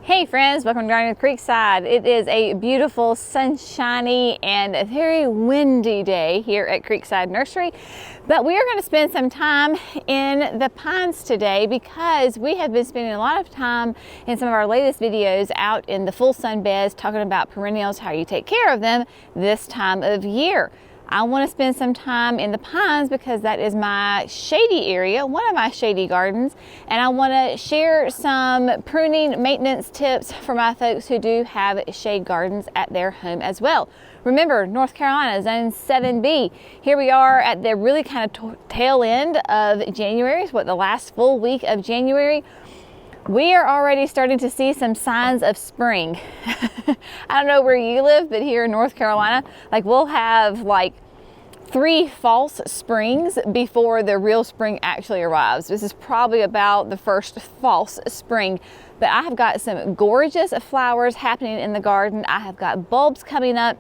Hey friends, welcome to Gardening with Creekside. It is a beautiful, sunshiny, and a very windy day here at Creekside Nursery. But we are going to spend some time in the pines today because we have been spending a lot of time in some of our latest videos out in the full sun beds talking about perennials, how you take care of them this time of year. I want to spend some time in the pines because that is my shady area, one of my shady gardens, and I want to share some pruning maintenance tips for my folks who do have shade gardens at their home as well. Remember, North Carolina, Zone 7B. Here we are at the really kind of tail end of January. It's the last full week of January. We are already starting to see some signs of spring. I don't know where you live, but here in North Carolina, we'll have 3 false springs before the real spring actually arrives. This is probably about the first false spring. But I have got some gorgeous flowers happening in the garden. I have got bulbs coming up,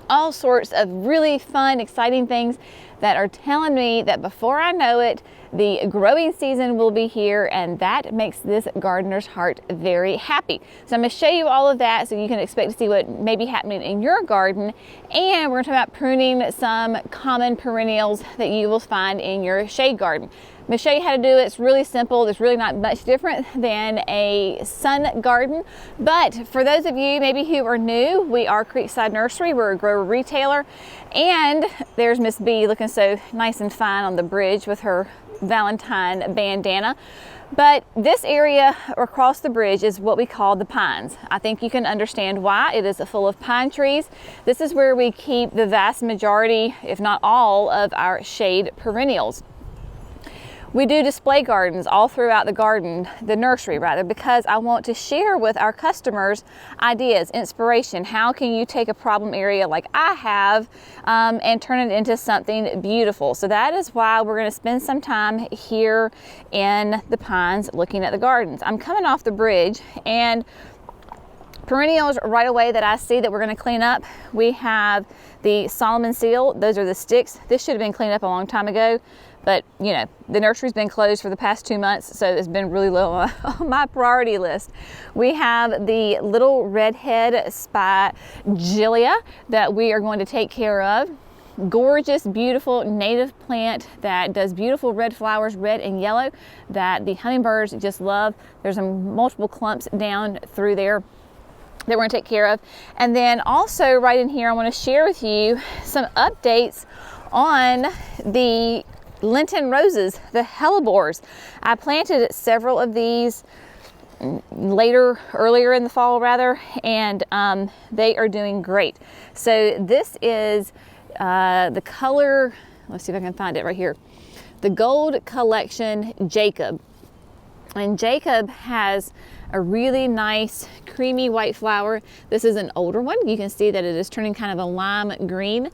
all sorts of really fun, exciting things that are telling me that before I know it, the growing season will be here, and that makes this gardener's heart very happy. So I'm going to show you all of that so you can expect to see what may be happening in your garden, and we're going to talk about pruning some common perennials that you will find in your shade garden. I'm going to show you how to do it. It's really simple. It's really not much different than a sun garden. But for those of you maybe who are new, we are Creekside Nursery. We're a grower retailer. And there's Miss B looking so nice and fine on the bridge with her Valentine bandana. But this area across the bridge is what we call the pines. I think you can understand why. It is full of pine trees. This is where we keep the vast majority, if not all, of our shade perennials. We do display gardens all throughout the nursery rather, because I want to share with our customers ideas, inspiration. How can you take a problem area like I have and turn it into something beautiful? So that is why we're going to spend some time here in the pines looking at the gardens. I'm coming off the bridge, and perennials right away that I see that we're going to clean up. We have the Solomon seal. Those are the sticks. This should have been cleaned up a long time ago. But, you know, the nursery's been closed for the past 2 months, so it's been really low on my priority list. We have the little redhead spigelia that we are going to take care of. Gorgeous, beautiful native plant that does beautiful red flowers, red and yellow, that the hummingbirds just love. There's multiple clumps down through there that we're going to take care of. And then also right in here, I want to share with you some updates on the Lenten roses, the hellebores. I planted several of these earlier in the fall rather, and they are doing great. So this is the color, let's see if I can find it right here, the Gold Collection Jacob. And Jacob has a really nice creamy white flower. This is an older one. You can see that it is turning kind of a lime green.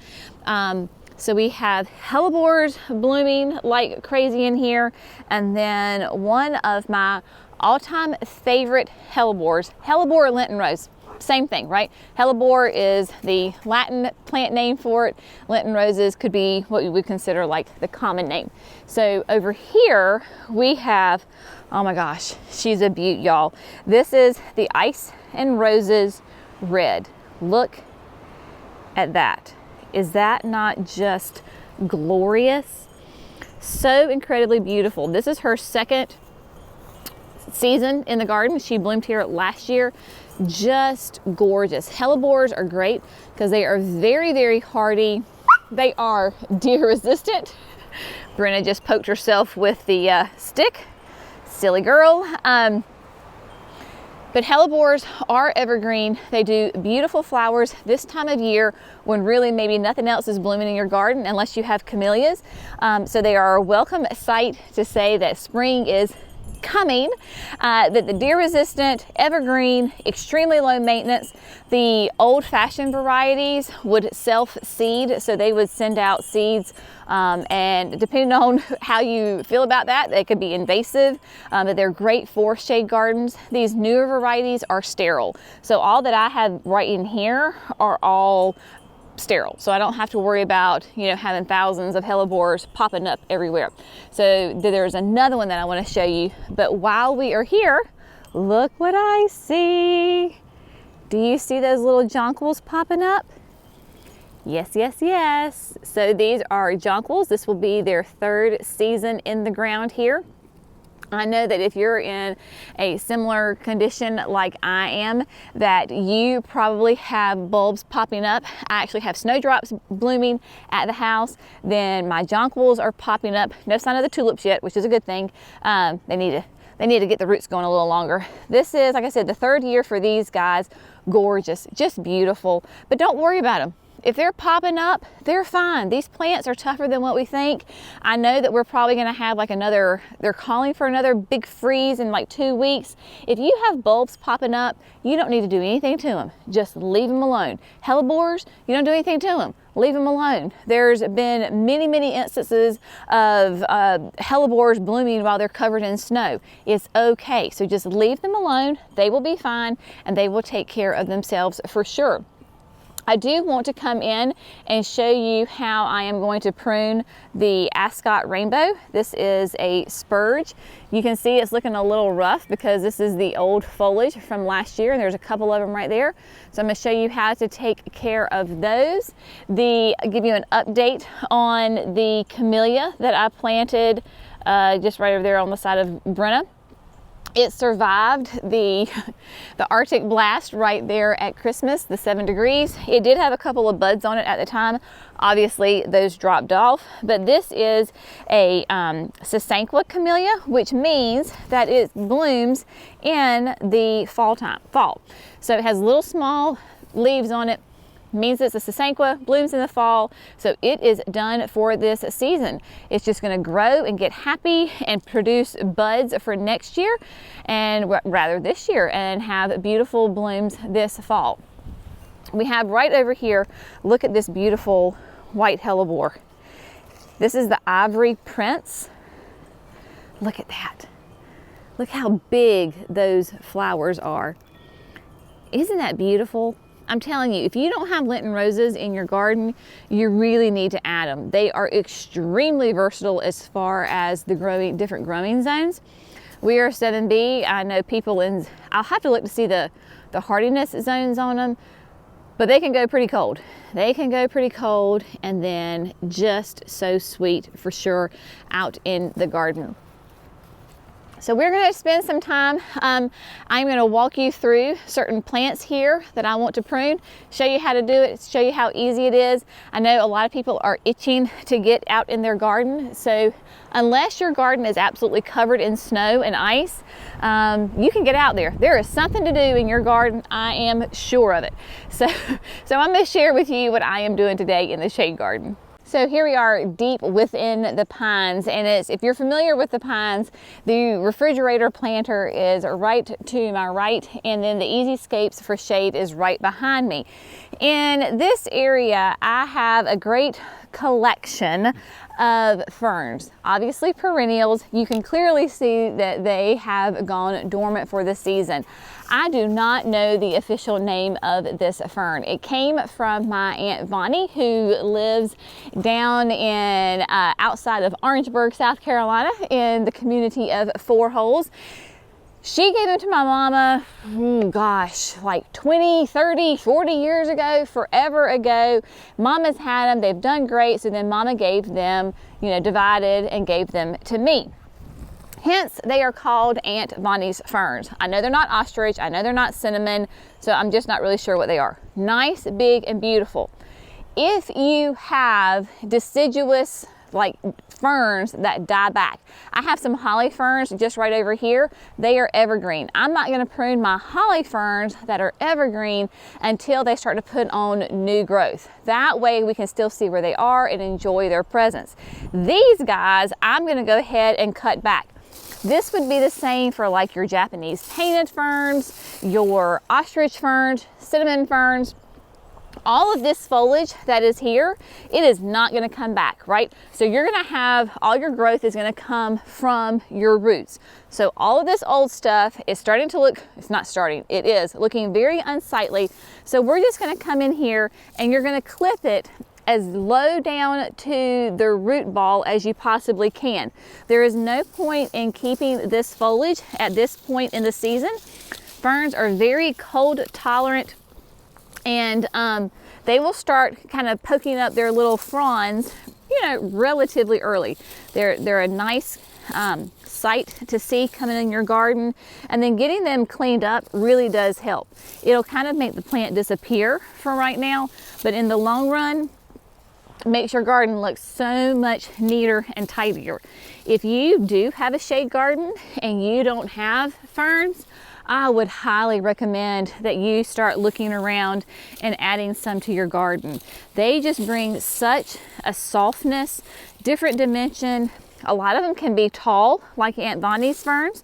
So we have hellebores blooming like crazy in here. And then one of my all-time favorite hellebores, hellebore Lenten rose. Same thing, right? Hellebore is the Latin plant name for it. Lenten roses could be what we would consider like the common name. So over here we have, oh my gosh, she's a beaut, y'all. This is the Ice and Roses Red. Look at that. Is that not just glorious? So incredibly beautiful. This is her second season in the garden. She bloomed here last year. Just gorgeous. Hellebores are great because they are very, very hardy. They are deer resistant. Brenna just poked herself with the stick. Silly girl. But hellebores are evergreen. They do beautiful flowers this time of year when really maybe nothing else is blooming in your garden unless you have camellias. So they are a welcome sight to say that spring is coming, that the deer resistant, evergreen, extremely low maintenance. The old-fashioned varieties would self-seed, so they would send out seeds, and depending on how you feel about that, they could be invasive, but they're great for shade gardens. These newer varieties are sterile, so all that I have right in here are all sterile, so I don't have to worry about, you know, having thousands of hellebores popping up everywhere. So there's another one that I want to show you, but while we are here, look what I see. Do you see those little jonquils popping up? Yes, yes, yes. So these are jonquils. This will be their 3rd season in the ground here. I know that if you're in a similar condition like I am, that you probably have bulbs popping up. I actually have snowdrops blooming at the house. Then my jonquils are popping up. No sign of the tulips yet, which is a good thing. They need to get the roots going a little longer. This is, like I said, the 3rd year for these guys. Gorgeous, just beautiful. But don't worry about them. If they're popping up, they're fine. These plants are tougher than what we think. I know that we're probably gonna have like they're calling for another big freeze in like 2 weeks. If you have bulbs popping up, you don't need to do anything to them. Just leave them alone. Hellebores, you don't do anything to them. Leave them alone. There's been many, many instances of hellebores blooming while they're covered in snow. It's okay. So just leave them alone. They will be fine and they will take care of themselves for sure. I do want to come in and show you how I am going to prune the Ascot Rainbow. This is a spurge. You can see it's looking a little rough because this is the old foliage from last year and there's a couple of them right there. So I'm going to show you how to take care of those. I'll give you an update on the camellia that I planted just right over there on the side of Brenna. It survived the Arctic blast right there at Christmas, the 7 degrees. It did have a couple of buds on it at the time. Obviously, those dropped off. But this is a Sasanqua camellia, which means that it blooms in the fall. So it has little small leaves on it. Means it's a Sasanqua, blooms in the fall, so it is done for this season. It's just going to grow and get happy and produce buds for next year, and rather this year, and have beautiful blooms this fall. We have right over here, look at this beautiful white hellebore. This is the Ivory Prince. Look at that. Look how big those flowers are. Isn't that beautiful? I'm telling you, if you don't have Lenten roses in your garden, you really need to add them. They are extremely versatile as far as the different growing zones. We are 7B. I know people I'll have to look to see the hardiness zones on them, but they can go pretty cold. They can go pretty cold and then just so sweet for sure out in the garden. So we're going to spend some time. I'm going to walk you through certain plants here that I want to prune, show you how to do it, show you how easy it is. I know a lot of people are itching to get out in their garden. So unless your garden is absolutely covered in snow and ice, you can get out there. There is something to do in your garden. I am sure of it. So I'm going to share with you what I am doing today in the shade garden. So here we are deep within the pines, and if you're familiar with the pines, the refrigerator planter is right to my right, and then the Easyscapes for shade is right behind me. In this area, I have a great collection of ferns. Obviously perennials. You can clearly see that they have gone dormant for the season. I do not know the official name of this fern. It came from my Aunt Vonnie, who lives down in outside of Orangeburg, South Carolina, in the community of Four Holes. She gave them to my mama, gosh, like 20, 30, 40 years ago, forever ago. Mama's had them, they've done great, so then Mama gave them, divided and gave them to me. Hence, they are called Aunt Vonnie's ferns. I know they're not ostrich, I know they're not cinnamon, so I'm just not really sure what they are. Nice, big, and beautiful. If you have deciduous like ferns that die back. I have some holly ferns just right over here. They are evergreen. I'm not going to prune my holly ferns that are evergreen until they start to put on new growth. That way we can still see where they are and enjoy their presence. These guys, I'm going to go ahead and cut back. This would be the same for like your Japanese painted ferns, your ostrich ferns, cinnamon ferns. All of this foliage that is here, it is not going to come back, right? So you're going to have, all your growth is going to come from your roots. So all of this old stuff is starting to look, it's not starting, it is looking very unsightly. So we're just going to come in here and you're going to clip it as low down to the root ball as you possibly can. There is no point in keeping this foliage at this point in the season. Ferns are very cold tolerant, and they will start kind of poking up their little fronds, you know, relatively early. They're a nice sight to see coming in your garden, and then getting them cleaned up really does help. It'll kind of make the plant disappear for right now, but in the long run, makes your garden look so much neater and tidier. If you do have a shade garden and you don't have ferns, I would highly recommend that you start looking around and adding some to your garden. They just bring such a softness, different dimension. A lot of them can be tall, like Aunt Bonnie's ferns,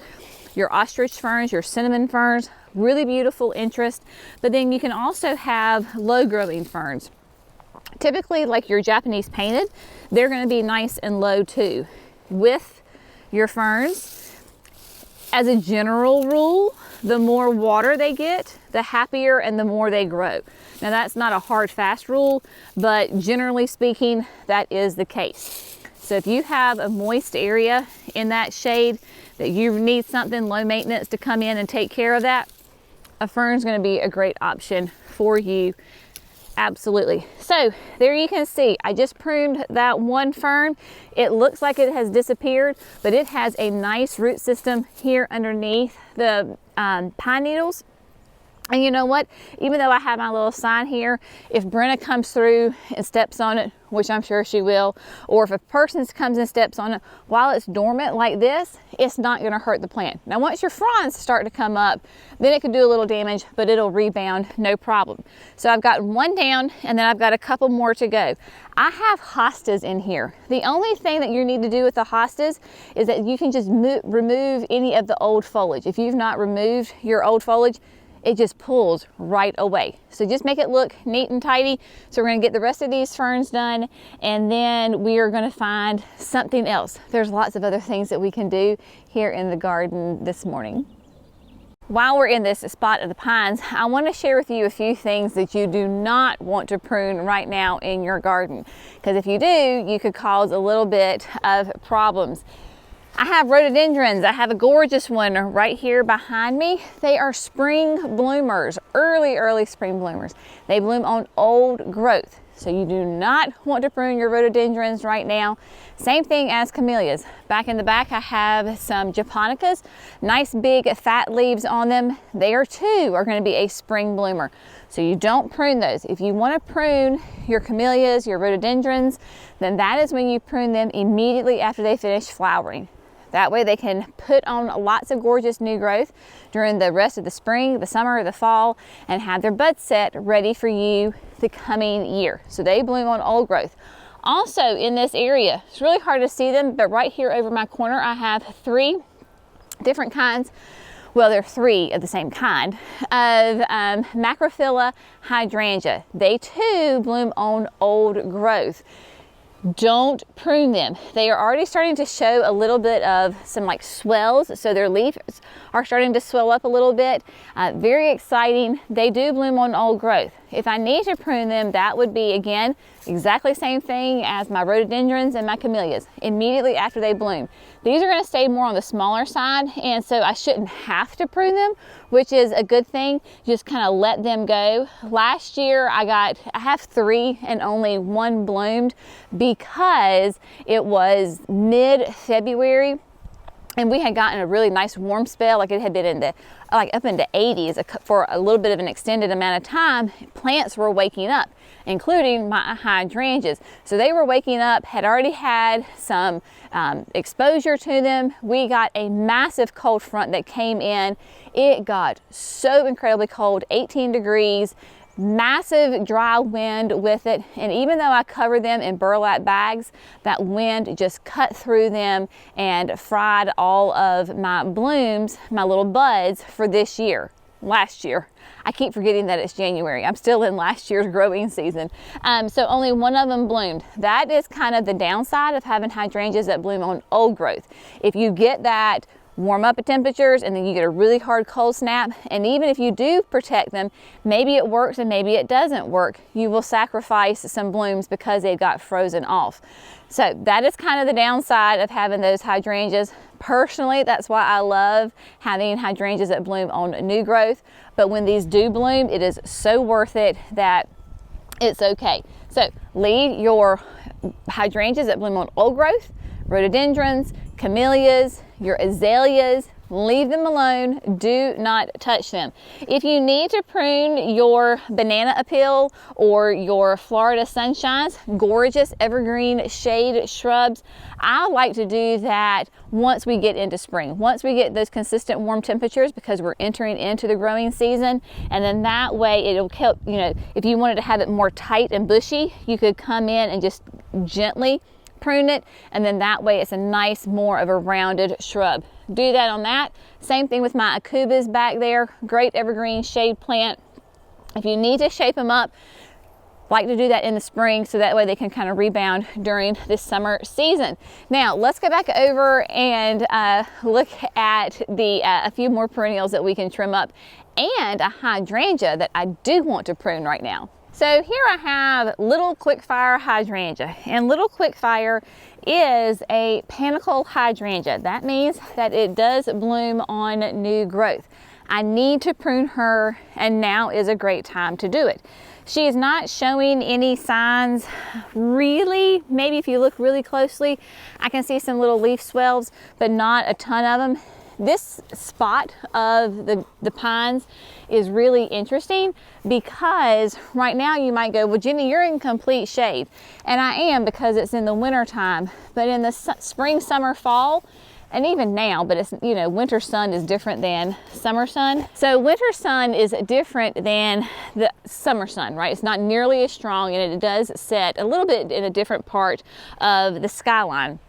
your ostrich ferns, your cinnamon ferns, really beautiful interest. But then you can also have low growing ferns. Typically, like your Japanese painted, they're going to be nice and low too. With your ferns, as a general rule, the more water they get, the happier and the more they grow. Now, that's not a hard, fast rule, but generally speaking, that is the case. So if you have a moist area in that shade that you need something low maintenance to come in and take care of that, a fern's going to be a great option for you. Absolutely. So there you can see, I just pruned that one fern. It looks like it has disappeared, but it has a nice root system here underneath the pine needles. And you know what? Even though I have my little sign here, if Brenna comes through and steps on it, which I'm sure she will, or if a person comes and steps on it while it's dormant like this, it's not going to hurt the plant. Now, once your fronds start to come up, then it could do a little damage, but it'll rebound, no problem. So I've got one down, and then I've got a couple more to go. I have hostas in here. The only thing that you need to do with the hostas is that you can just remove any of the old foliage. If you've not removed your old foliage, it just pulls right away. So just make it look neat and tidy. So we're gonna get the rest of these ferns done, and then we are gonna find something else. There's lots of other things that we can do here in the garden this morning. While we're in this spot of the pines, I want to share with you a few things that you do not want to prune right now in your garden. Because if you do, you could cause a little bit of problems. I have rhododendrons. I have a gorgeous one right here behind me. They are spring bloomers, early spring bloomers. They bloom on old growth. So you do not want to prune your rhododendrons right now. Same thing as camellias. Back in the back, I have some japonicas, nice big fat leaves on them. They are going to be a spring bloomer. So you don't prune those. If you want to prune your camellias, your rhododendrons, then that is when you prune them immediately after they finish flowering. That way they can put on lots of gorgeous new growth during the rest of the spring, the summer, the fall, and have their buds set ready for you the coming year. So they bloom on old growth. Also in this area, it's really hard to see them, but right here over my corner, I have 3 different kinds. Well, they're 3 of the same kind of Macrophylla hydrangea. They too bloom on old growth. Don't prune them. They are already starting to show a little bit of some like swells, so their leaves are starting to swell up a little bit. Very exciting. They do bloom on old growth. If I need to prune them, that would be, again, exactly same thing as my rhododendrons and my camellias, immediately after they bloom. These are going to stay more on the smaller side, and so I shouldn't have to prune them, which is a good thing. Just kind of let them go. Last year I have 3 and only 1 bloomed because it was mid-February and we had gotten a really nice warm spell. Like it had been in the up into 80s for a little bit of an extended amount of time. Plants were waking up, including my hydrangeas. So they were waking up, had already had some exposure to them. We got a massive cold front that came in. It got so incredibly cold, 18 degrees, massive dry wind with it. And even though I covered them in burlap bags, that wind just cut through them and fried all of my blooms, my little buds for this year. Last year. I keep forgetting that it's January. I'm still in last year's growing season. So only 1 of them bloomed. That is kind of the downside of having hydrangeas that bloom on old growth. If you get that warm up at temperatures and then you get a really hard cold snap. And even if you do protect them, maybe it works and maybe it doesn't work. You will sacrifice some blooms because they got frozen off. So that is kind of the downside of having those hydrangeas. Personally, that's why I love having hydrangeas that bloom on new growth. But when these do bloom, it is so worth it that it's okay. So leave your hydrangeas that bloom on old growth, rhododendrons, camellias, your azaleas, leave them alone. Do not touch them. If you need to prune your banana appeal or your Florida sunshines, gorgeous evergreen shade shrubs, I like to do that once we get into spring, once we get those consistent warm temperatures, because we're entering into the growing season. And then that way it'll help, you know, if you wanted to have it more tight and bushy, you could come in and just gently prune it, and then that way it's a nice, more of a rounded shrub. Do that on that. Same thing with my acubas back there. Great evergreen shade plant. If you need to shape them up, like to do that in the spring so that way they can kind of rebound during this summer season. Now let's go back over and look at a few more perennials that we can trim up and a hydrangea that I do want to prune right now. So here I have Little Quickfire hydrangea, and Little Quickfire is a panicle hydrangea. That means that it does bloom on new growth. I need to prune her, and now is a great time to do it. She is not showing any signs really. Maybe if you look really closely, I can see some little leaf swells, but not a ton of them. This spot of the pines is really interesting because right now you might go, well, Jenny, you're in complete shade. And I am, because it's in the winter time. But in the spring, summer, fall, and even now, but it's, you know, winter sun is different than summer sun. So winter sun is different than the summer sun, right? It's not nearly as strong, and it does set a little bit in a different part of the skyline.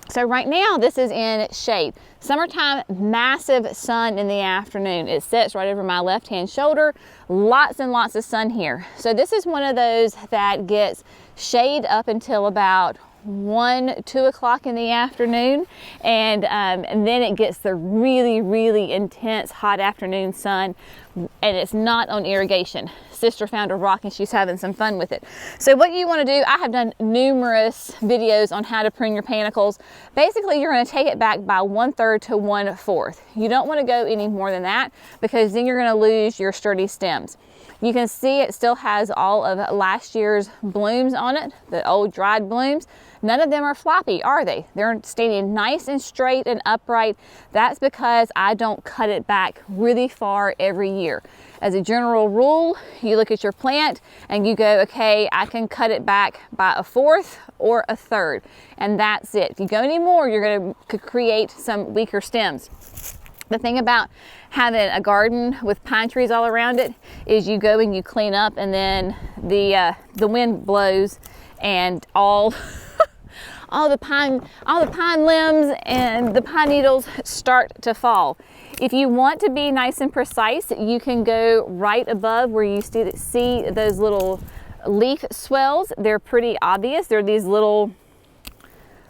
So right now this is in shade. Summertime, massive sun in the afternoon. It sets right over my left hand shoulder. Lots and lots of sun here. So this is one of those that gets shade up until about 1, 2 o'clock in the afternoon, and then it gets the really, really intense hot afternoon sun, and it's not on irrigation. Sister found a rock and she's having some fun with it. So what you want to do, I have done numerous videos on how to prune your panicles. Basically, you're going to take it back by 1/3 to 1/4. You don't want to go any more than that, because then you're going to lose your sturdy stems. You can see it still has all of last year's blooms on it, the old dried blooms. None of them are floppy, are they? They're standing nice and straight and upright. That's because I don't cut it back really far every year. As a general rule, you look at your plant and you go, okay, I can cut it back by 1/4 or 1/3, and that's it. If you go any more, you're going to create some weaker stems. The thing about having a garden with pine trees all around it is you go and you clean up, and then the wind blows and all the pine limbs and the pine needles start to fall. If you want to be nice and precise, you can go right above where you see those little leaf swells. They're pretty obvious. They're these little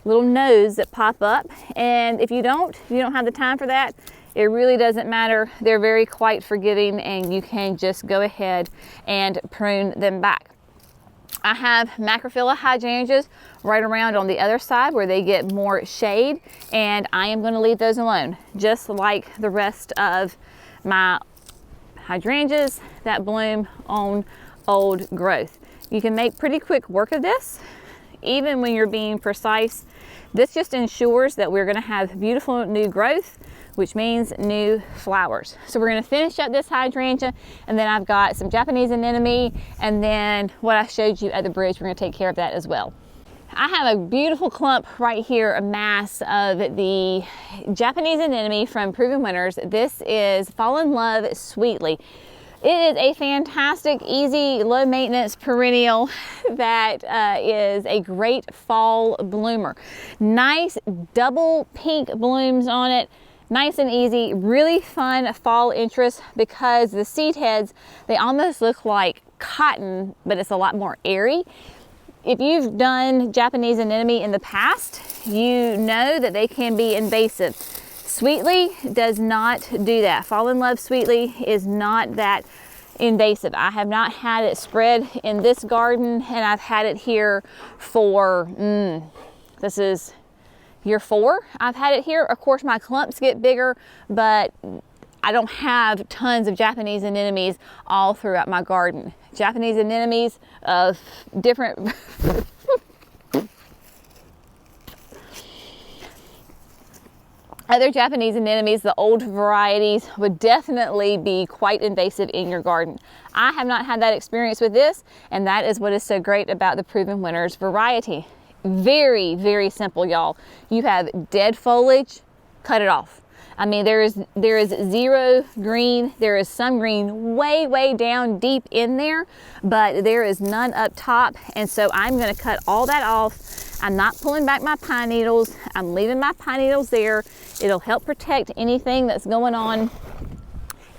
nodes that pop up, and if you don't have the time for that, it really doesn't matter. They're very quite forgiving, and you can just go ahead and prune them back. I have macrophylla hydrangeas right around on the other side where they get more shade, and I am going to leave those alone, just like the rest of my hydrangeas that bloom on old growth. You can make pretty quick work of this, even when you're being precise. This just ensures that we're going to have beautiful new growth, which means new flowers. So we're going to finish up this hydrangea, and then I've got some Japanese anemone, and then what I showed you at the bridge, we're going to take care of that as well. I have a beautiful clump right here, a mass of the Japanese anemone from Proven Winners. This is Fall in Love Sweetly. It is a fantastic, easy, low maintenance perennial that is a great fall bloomer. Nice double pink blooms on it. Nice and easy, really fun fall interest, because the seed heads, they almost look like cotton, but it's a lot more airy. If you've done Japanese anemone in the past, you know that they can be invasive. Sweetly does not do that. Fall in Love Sweetly is not that invasive. I have not had it spread in this garden, and I've had it here for, this is year 4. I've had it here. Of course, my clumps get bigger, but I don't have tons of Japanese anemones all throughout my garden. Japanese anemones of different other Japanese anemones, the old varieties, would definitely be quite invasive in your garden. I have not had that experience with this, and that is what is so great about the Proven Winners variety. Very, very simple, y'all. You have dead foliage, cut it off. I mean, there is zero green. There is some green way down deep in there, but there is none up top. And so I'm gonna cut all that off. I'm not pulling back my pine needles. I'm leaving my pine needles there. It'll help protect anything that's going on.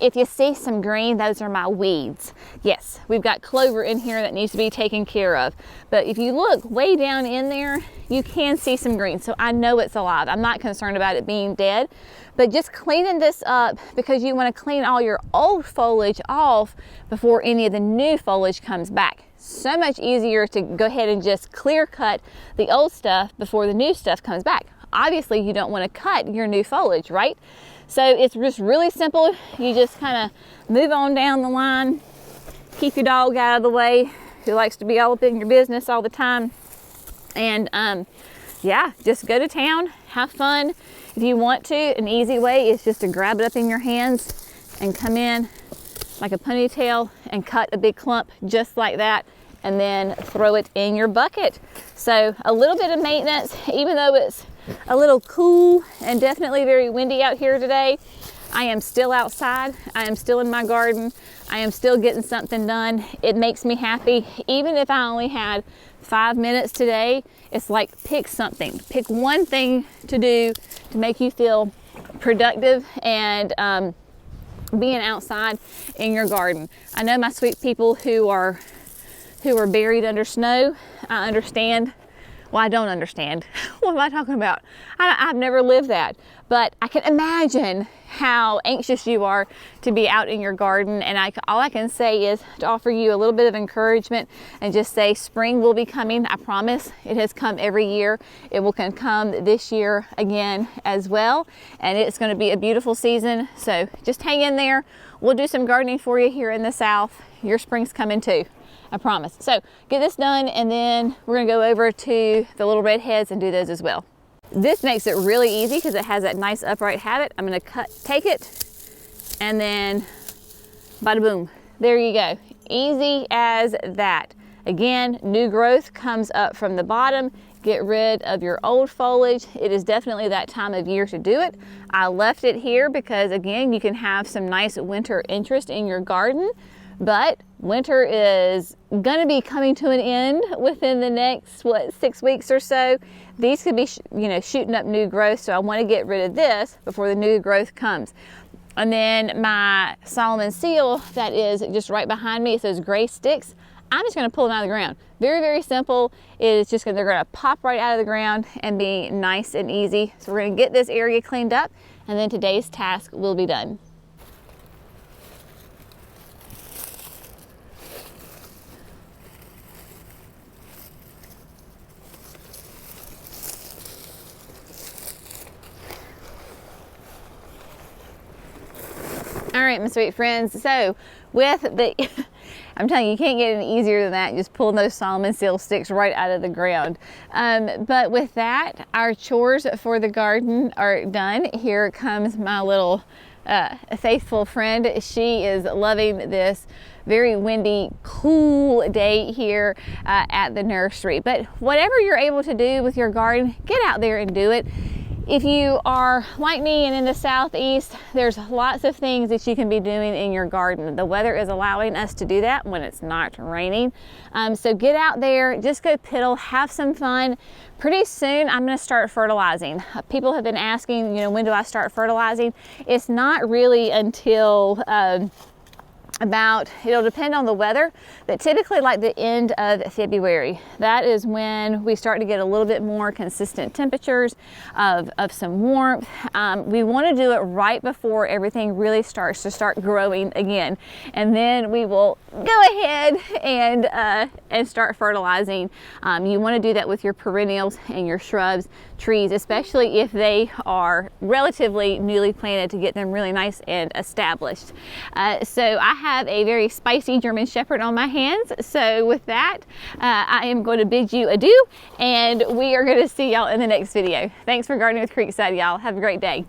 If you see some green, those are my weeds. Yes, we've got clover in here that needs to be taken care of. But if you look way down in there, you can see some green. So I know it's alive. I'm not concerned about it being dead. But just cleaning this up, because you want to clean all your old foliage off before any of the new foliage comes back. So much easier to go ahead and just clear cut the old stuff before the new stuff comes back. Obviously, you don't want to cut your new foliage, right? So it's just really simple. You just kind of move on down the line, keep your dog out of the way, who likes to be all up in your business all the time. And yeah, just go to town, have fun. If you want to, an easy way is just to grab it up in your hands and come in like a ponytail and cut a big clump just like that, and then throw it in your bucket. So a little bit of maintenance, even though it's a little cool and definitely very windy out here today, I am still outside. I am still in my garden. I am still getting something done. It makes me happy. Even if I only had 5 minutes today, it's like pick something. Pick one thing to do to make you feel productive and being outside in your garden. I know my sweet people who are buried under snow. I understand. Well, I don't understand. What am I talking about? I've never lived that, but I can imagine how anxious you are to be out in your garden. And all I can say is to offer you a little bit of encouragement and just say spring will be coming. I promise. It has come every year. It will come this year again as well. And it's going to be a beautiful season. So just hang in there. We'll do some gardening for you here in the South. Your spring's coming too. I promise. So get this done, and then we're gonna go over to the little redheads and do those as well. This makes it really easy because it has that nice upright habit. I'm gonna take it, and then bada boom. There you go. Easy as that. Again, new growth comes up from the bottom. Get rid of your old foliage. It is definitely that time of year to do it. I left it here because, again, you can have some nice winter interest in your garden. But winter is going to be coming to an end within the next, 6 weeks or so. These could be, shooting up new growth. So I want to get rid of this before the new growth comes. And then my Solomon seal that is just right behind me, it's those gray sticks. I'm just going to pull them out of the ground. Very, very simple. They're going to pop right out of the ground and be nice and easy. So we're going to get this area cleaned up, and then today's task will be done. All right, my sweet friends. So with the, I'm telling you, you can't get any easier than that. Just pulling those Solomon seal sticks right out of the ground. But with that, our chores for the garden are done. Here comes my little faithful friend. She is loving this very windy, cool day here at the nursery. But whatever you're able to do with your garden, get out there and do it. If you are like me and in the southeast, there's lots of things that you can be doing in your garden. The weather is allowing us to do that when it's not raining. So get out there, just go piddle, have some fun. Pretty soon I'm going to start fertilizing. People have been asking, when do I start fertilizing? It's not really until it'll depend on the weather, but typically like the end of February. That is when we start to get a little bit more consistent temperatures of some warmth. We want to do it right before everything really starts to start growing again. And then we will go ahead and start fertilizing. You want to do that with your perennials and your shrubs, trees, especially if they are relatively newly planted, to get them really nice and established. So I have a very spicy German Shepherd on my hands. So with that, I am going to bid you adieu, and we are going to see y'all in the next video. Thanks for gardening with Creekside, y'all. Have a great day.